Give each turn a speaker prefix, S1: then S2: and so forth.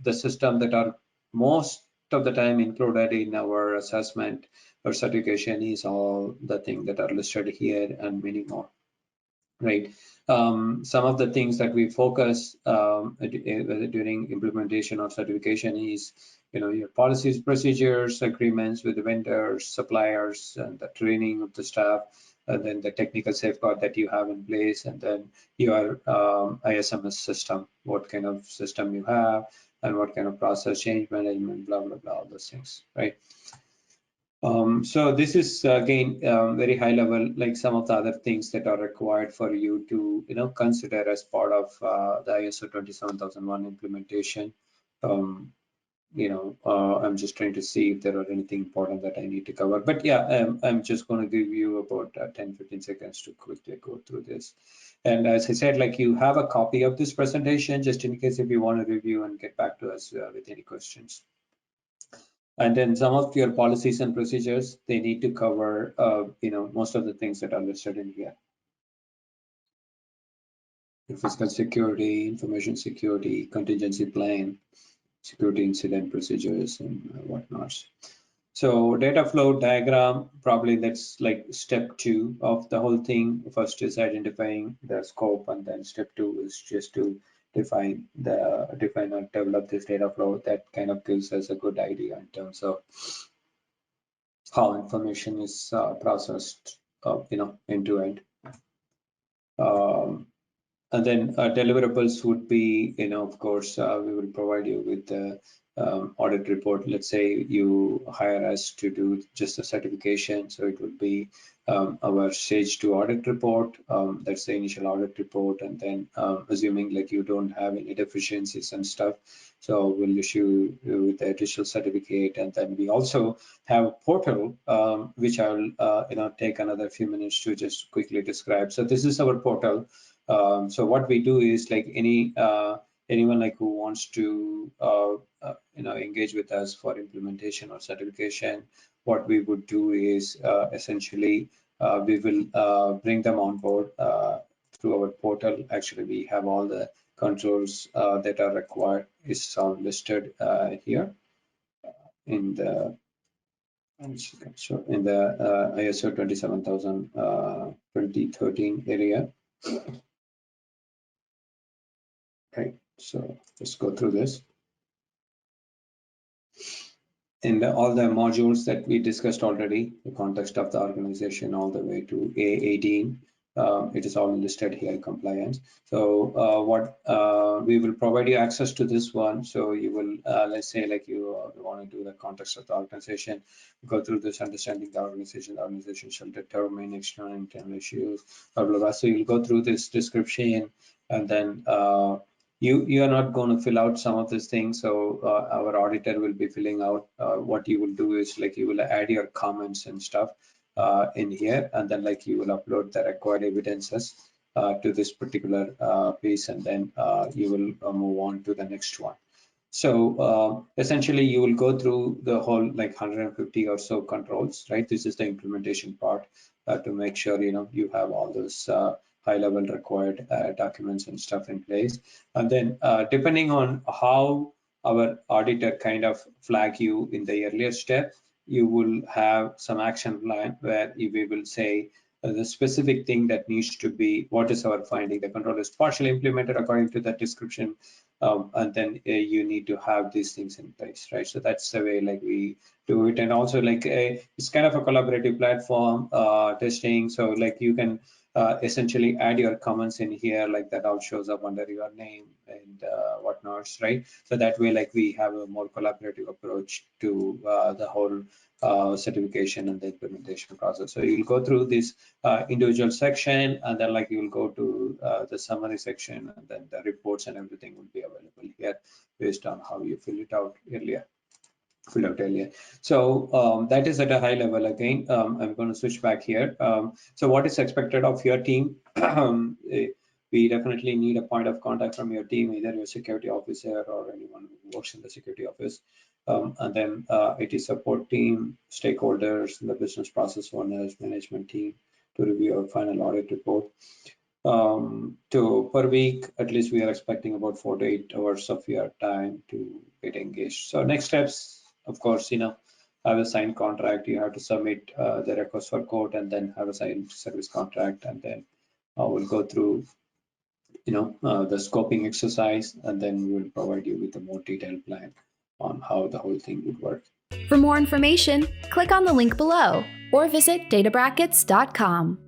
S1: the system that are most of the time included in our assessment or certification is all the things that are listed here and many more, right? Some of the things that we focus during implementation of certification is, your policies, procedures, agreements with the vendors, suppliers, and the training of the staff, and then the technical safeguard that you have in place, and then your ISMS system, what kind of system you have, and what kind of process change management, blah, blah, blah, all those things, right? So this is again very high level, like some of the other things that are required for you to consider as part of the ISO 27001 implementation. I'm just trying to see if there are anything important that I need to cover. But yeah, I'm just going to give you about 10-15 seconds to quickly go through this. And as I said, like you have a copy of this presentation, just in case if you want to review and get back to us with any questions. And then some of your policies and procedures, they need to cover, most of the things that are listed in here. Your physical security, information security, contingency plan, security incident procedures, and whatnot. So data flow diagram, probably that's like step 2 of the whole thing. First is identifying the scope, and then step 2 is just to define and develop this data flow. That kind of gives us a good idea in terms of how information is processed, end to end. And then deliverables would be, of course, we will provide you with the audit report. Let's say you hire us to do just a certification, so it would be our stage 2 audit report. That's the initial audit report, and then assuming like you don't have any deficiencies and stuff, so we'll issue you with the additional certificate. And then we also have a portal, which I will take another few minutes to just quickly describe. So this is our portal. So what we do is like anyone like who wants to engage with us for implementation or certification, what we would do is essentially we will bring them on board through our portal. Actually, we have all the controls that are required is all listed here in the ISO 27000 2013 area. Right, so let's go through this. In all the modules that we discussed already, the context of the organization all the way to A18, it is all listed here, compliance. So what we will provide you access to this one. So you will, let's say like you want to do the context of the organization, go through this, understanding the organization shall determine external and internal issues, blah, blah, blah. So you'll go through this description, and then you are not going to fill out some of these things. So our auditor will be filling out. What you will do is like you will add your comments and stuff in here, and then like you will upload the required evidences to this particular piece, and then you will move on to the next one. So essentially you will go through the whole like 150 or so controls, right? This is the implementation part to make sure you have all those high level required documents and stuff in place. And then depending on how our auditor kind of flag you in the earlier step, you will have some action plan where we will say the specific thing that needs to be, what is our finding? The control is partially implemented according to that description, and then you need to have these things in place, right? So that's the way like we do it. And also like it's kind of a collaborative platform testing, so like you can essentially add your comments in here, like that all shows up under your name and whatnot, right? So that way like we have a more collaborative approach to the whole certification and the implementation process. So you'll go through this individual section, and then like you will go to the summary section, and then the reports and everything will be available here based on how you filled out earlier. So that is at a high level. Again, I'm going to switch back here. So what is expected of your team? We definitely need a point of contact from your team, either your security officer or anyone who works in the security office. And then IT support team, stakeholders, the business process owners, management team to review our final audit report. Per week, at least we are expecting about 4 to 8 hours of your time to get engaged. So next steps, of course, have a signed contract. You have to submit the request for quote and then have a signed service contract, and then we'll go through the scoping exercise, and then we'll provide you with a more detailed plan on how the whole thing would work.
S2: For more information, click on the link below or visit databrackets.com.